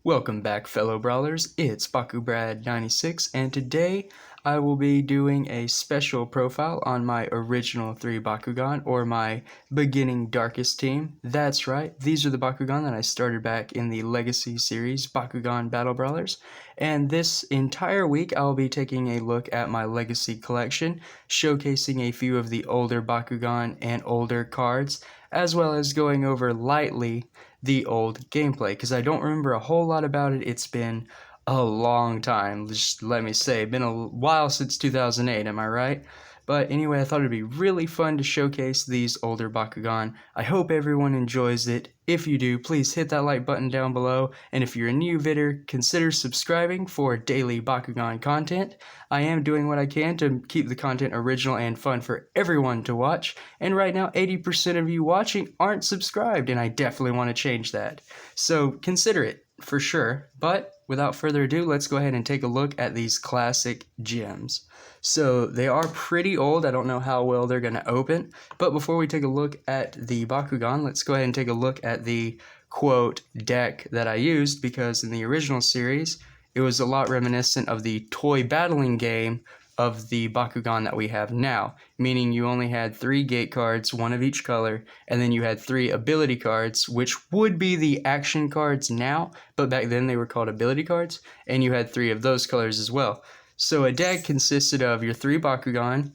Welcome back, fellow brawlers. It's BakuBrad96, and today I will be doing a special profile on my original 3 Bakugan, or my beginning Darkus team. That's right, these are the Bakugan that I started back in the Legacy series, Bakugan Battle Brawlers. And this entire week I'll be taking a look at my Legacy collection, showcasing a few of the older Bakugan and older cards, as well as going over lightly the old gameplay, because I don't remember a whole lot about it. It's been a long time, just let me say. Been a while since 2008, am I right? But anyway, I thought it'd be really fun to showcase these older Bakugan. I hope everyone enjoys it. If you do, please hit that like button down below, and if you're a new vidder, consider subscribing for daily Bakugan content. I am doing what I can to keep the content original and fun for everyone to watch, and right now 80% of you watching aren't subscribed, and I definitely want to change that. So consider it, for sure. But without further ado, let's go ahead and take a look at these classic gems. So they are pretty old. I don't know how well they're going to open, but before we take a look at the Bakugan, let's go ahead and take a look at the quote deck that I used, because in the original series it was a lot reminiscent of the toy battling game of the Bakugan that we have now, meaning you only had 3 gate cards, 1 of each color, and then you had 3 ability cards, which would be the action cards now, but back then they were called ability cards, and you had 3 of those colors as well. So a deck consisted of your 3 Bakugan.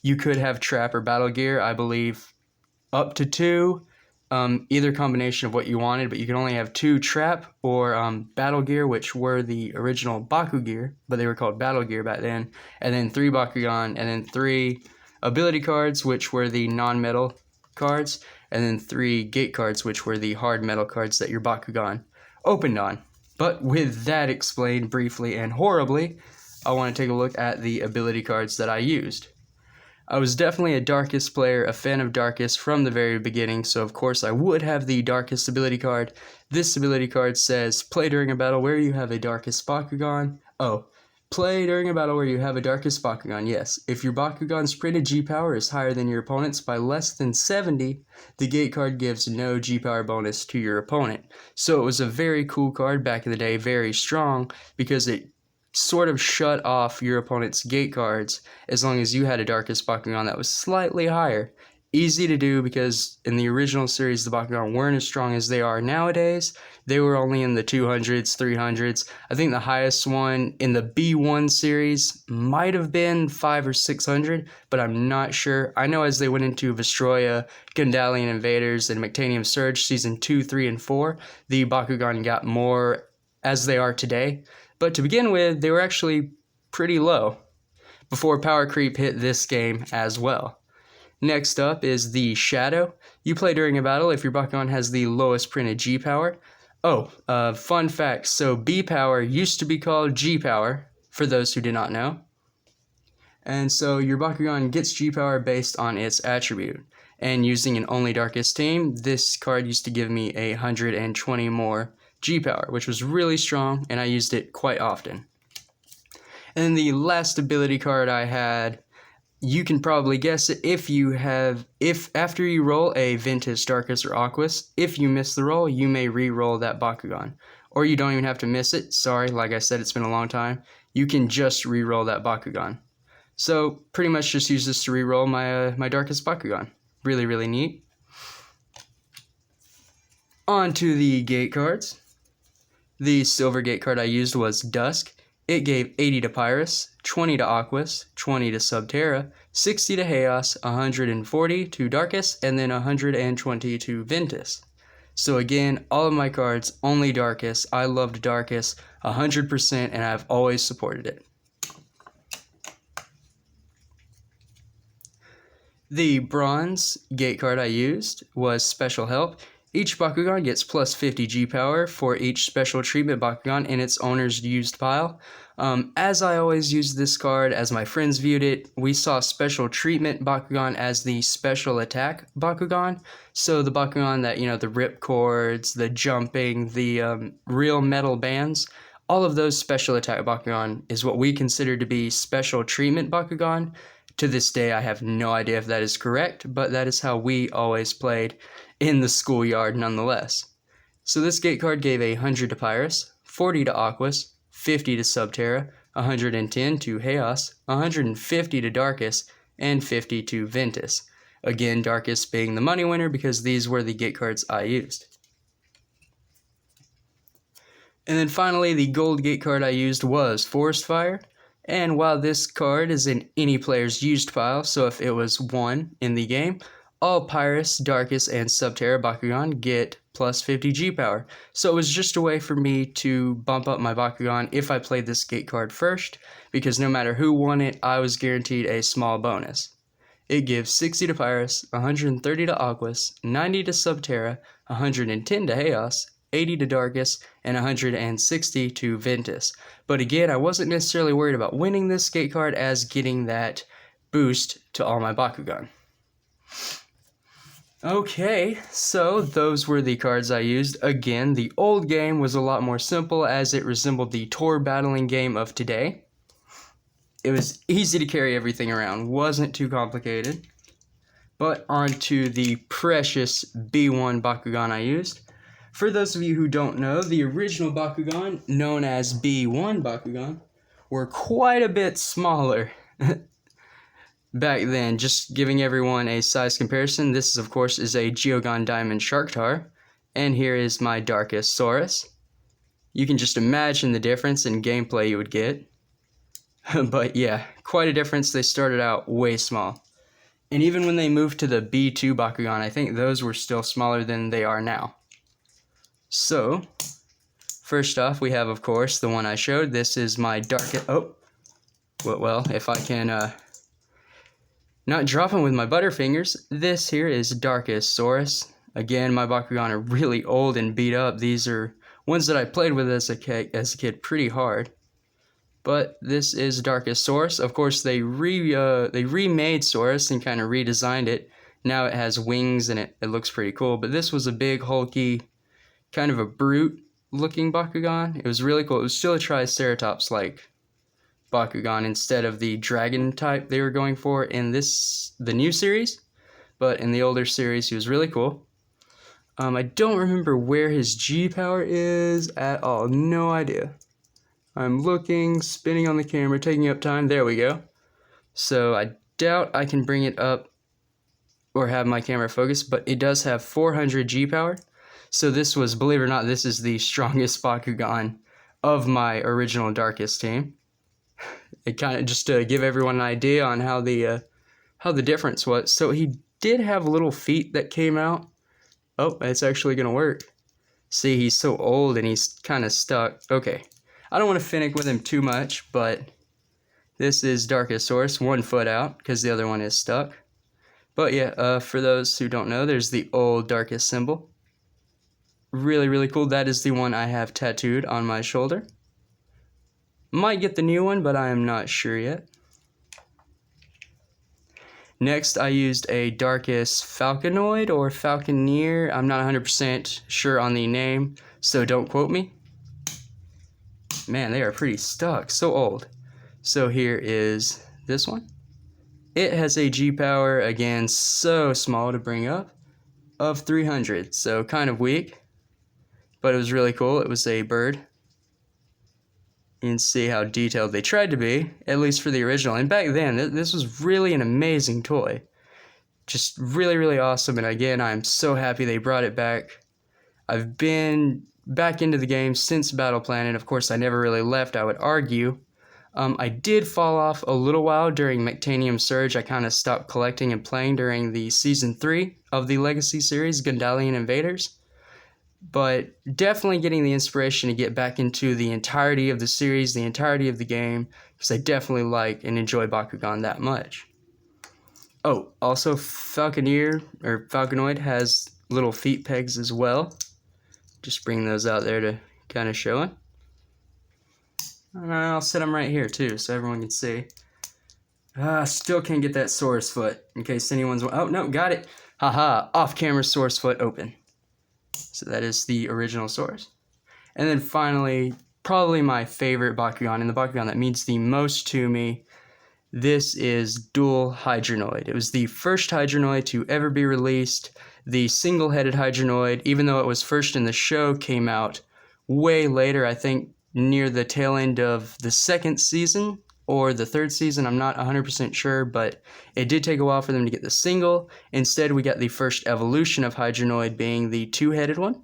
You could have trap or battle gear, I believe up to 2, either combination of what you wanted, but you can only have 2 trap or battle gear, which were the original Baku gear, but they were called battle gear back then, and then 3 Bakugan, and then 3 ability cards, which were the non-metal cards, and then 3 gate cards, which were the hard metal cards that your Bakugan opened on. But with that explained briefly and horribly, I want to take a look at the ability cards that I used. I was definitely a Darkus player, a fan of Darkus from the very beginning, so of course I would have the Darkus ability card. This ability card says, play during a battle where you have a Darkus Bakugan. Oh, play during a battle where you have a Darkus Bakugan, yes. If your Bakugan's printed G-Power is higher than your opponent's by less than 70, the gate card gives no G-Power bonus to your opponent. So it was a very cool card back in the day, very strong, because it sort of shut off your opponent's gate cards as long as you had a Darkus Bakugan that was slightly higher. Easy to do, because in the original series the Bakugan weren't as strong as they are nowadays. They were only in the 200s, 300s. I think the highest one in the B1 series might have been 500 or 600, but I'm not sure. I know as they went into Vestroya, Gundalian Invaders, and Mectanium Surge Season 2, 3, and 4, the Bakugan got more as they are today. But to begin with, they were actually pretty low before power creep hit this game as well. Next up is the Shadow. You play during a battle if your Bakugan has the lowest printed G-Power. Oh, fun fact, so B-Power used to be called G-Power, for those who did not know. And so your Bakugan gets G-Power based on its attribute. And using an only Darkus team, this card used to give me 120 more G-Power, which was really strong, and I used it quite often. And then the last ability card I had, you can probably guess it if after you roll a Ventus, Darkus, or Aquas, if you miss the roll, you may re-roll that Bakugan. Or you don't even have to miss it. Sorry, like I said, it's been a long time. You can just re-roll that Bakugan. So pretty much just use this to re-roll my Darkus Bakugan. Really, really neat. On to the gate cards. The silver gate card I used was Dusk. It gave 80 to Pyrus, 20 to Aquas, 20 to Subterra, 60 to Chaos, 140 to Darkus, and then 120 to Ventus. So again, all of my cards, only Darkus. I loved Darkus 100%, and I've always supported it. The bronze gate card I used was Special Help. Each Bakugan gets plus 50 G-Power for each special treatment Bakugan in its owner's used pile. As I always used this card, as my friends viewed it, we saw special treatment Bakugan as the special attack Bakugan. So the Bakugan that, the rip cords, the jumping, the real metal bands, all of those special attack Bakugan is what we consider to be special treatment Bakugan. To this day, I have no idea if that is correct, but that is how we always played in the schoolyard nonetheless. So this gate card gave 100 to Pyrus, 40 to Aquas, 50 to Subterra, 110 to Chaos, 150 to Darkus, and 50 to Ventus. Again, Darkus being the money winner because these were the gate cards I used. And then finally, the gold gate card I used was Forest Fire. And while this card is in any player's used pile, so if it was 1 in the game, all Pyrus, Darkus, and Subterra Bakugan get plus 50 G power. So it was just a way for me to bump up my Bakugan if I played this gate card first, because no matter who won it, I was guaranteed a small bonus. It gives 60 to Pyrus, 130 to Aquas, 90 to Subterra, 110 to Chaos, 80 to Darkus, and 160 to Ventus. But again, I wasn't necessarily worried about winning this gate card as getting that boost to all my Bakugan. Okay, so those were the cards I used. Again, the old game was a lot more simple as it resembled the tour battling game of today. It was easy to carry everything around, wasn't too complicated. But on to the precious B1 Bakugan I used. For those of you who don't know, the original Bakugan, known as B1 Bakugan, were quite a bit smaller back then. Just giving everyone a size comparison, this of course is a Geogon Diamond Sharktar, and here is my Darkus Saurus. You can just imagine the difference in gameplay you would get. But yeah, quite a difference. They started out way small. And even when they moved to the B2 Bakugan, I think those were still smaller than they are now. So, first off, we have, of course, the one I showed. This is my Darkus... Oh, well, if I can not drop them with my butterfingers, this here is Darkus Saurus. Again, my Bakugan are really old and beat up. These are ones that I played with as a kid pretty hard. But this is Darkus Saurus. Of course, they remade Saurus and kind of redesigned it. Now it has wings and it looks pretty cool. But this was a big, hulky, kind of a brute-looking Bakugan. It was really cool. It was still a Triceratops-like Bakugan instead of the dragon type they were going for in the new series. But in the older series, he was really cool. I don't remember where his G power is at all. No idea. I'm looking, spinning on the camera, taking up time. There we go. So I doubt I can bring it up or have my camera focus, but it does have 400 G power. So this was, believe it or not, this is the strongest Bakugan of my original Darkus team. It kind of just to give everyone an idea on how the difference was. So he did have little feet that came out. Oh, it's actually gonna work. See, he's so old and he's kind of stuck. Okay. I don't want to finick with him too much, but this is Darkus Saurus, 1 foot out, because the other one is stuck. But yeah, for those who don't know, there's the old Darkus symbol. Really, really cool. That is the one I have tattooed on my shoulder. Might get the new one, but I am not sure yet. Next, I used a Darkus Falconoid or Falconeer. I'm not 100% sure on the name, so don't quote me. Man, they are pretty stuck, so old. So here is this one. It has a G power, again, so small to bring up, of 300, so kind of weak. But it was really cool. It was a bird. You can see how detailed they tried to be, at least for the original. And back then, this was really an amazing toy. Just really, really awesome. And again, I'm so happy they brought it back. I've been back into the game since Battle Planet. Of course, I never really left, I would argue. I did fall off a little while during Mectanium Surge. I kind of stopped collecting and playing during the Season 3 of the Legacy series, Gundalian Invaders. But definitely getting the inspiration to get back into the entirety of the series, the entirety of the game, because I definitely like and enjoy Bakugan that much. Oh, also Falconoid has little feet pegs as well. Just bring those out there to kind of show it. And I'll set them right here too so everyone can see. Still can't get that Saurus foot in case anyone's... Oh, no, got it. Haha, off-camera Saurus foot open. So that is the original Saurus. And then finally, probably my favorite Bakugan, and the Bakugan that means the most to me, this is Dual Hydranoid. It was the first Hydranoid to ever be released. The single-headed Hydranoid, even though it was first in the show, came out way later, I think near the tail end of the second season or the third season. I'm not 100% sure, but it did take a while for them to get the single. Instead, we got the first evolution of Hydranoid being the two-headed one.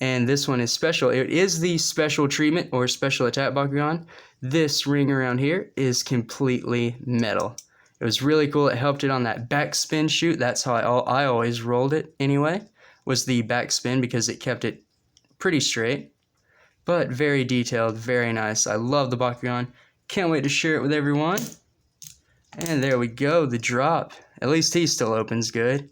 And this one is special. It is the special treatment or special attack Bakugan. This ring around here is completely metal. It was really cool. It helped it on that backspin shoot. That's how I always rolled it anyway, was the backspin, because it kept it pretty straight. But very detailed, very nice. I love the Bakugan. Can't wait to share it with everyone. And there we go, the drop. At least he still opens good.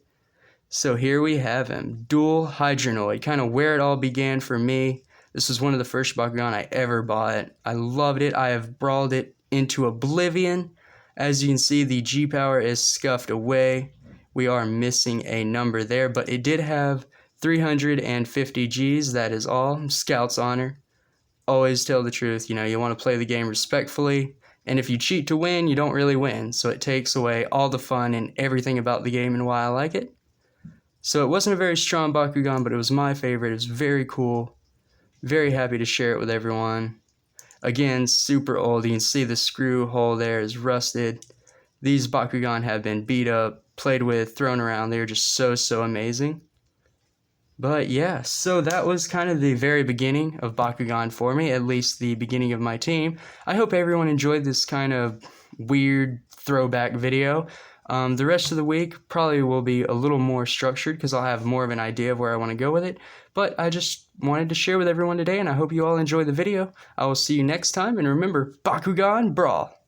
So here we have him, Dual Hydranoid, kind of where it all began for me. This was one of the first Bakugan I ever bought. I loved it. I have brawled it into oblivion. As you can see, the G power is scuffed away. We are missing a number there, but it did have 350 Gs, that is all. Scout's honor. Always tell the truth, you want to play the game respectfully. And if you cheat to win, you don't really win. So it takes away all the fun and everything about the game and why I like it. So it wasn't a very strong Bakugan, but it was my favorite. It was very cool. Very happy to share it with everyone. Again, super old. You can see the screw hole there is rusted. These Bakugan have been beat up, played with, thrown around. They're just so amazing. But yeah, so that was kind of the very beginning of Bakugan for me, at least the beginning of my team. I hope everyone enjoyed this kind of weird throwback video. The rest of the week probably will be a little more structured because I'll have more of an idea of where I want to go with it. But I just wanted to share with everyone today, and I hope you all enjoy the video. I will see you next time, and remember, Bakugan Brawl!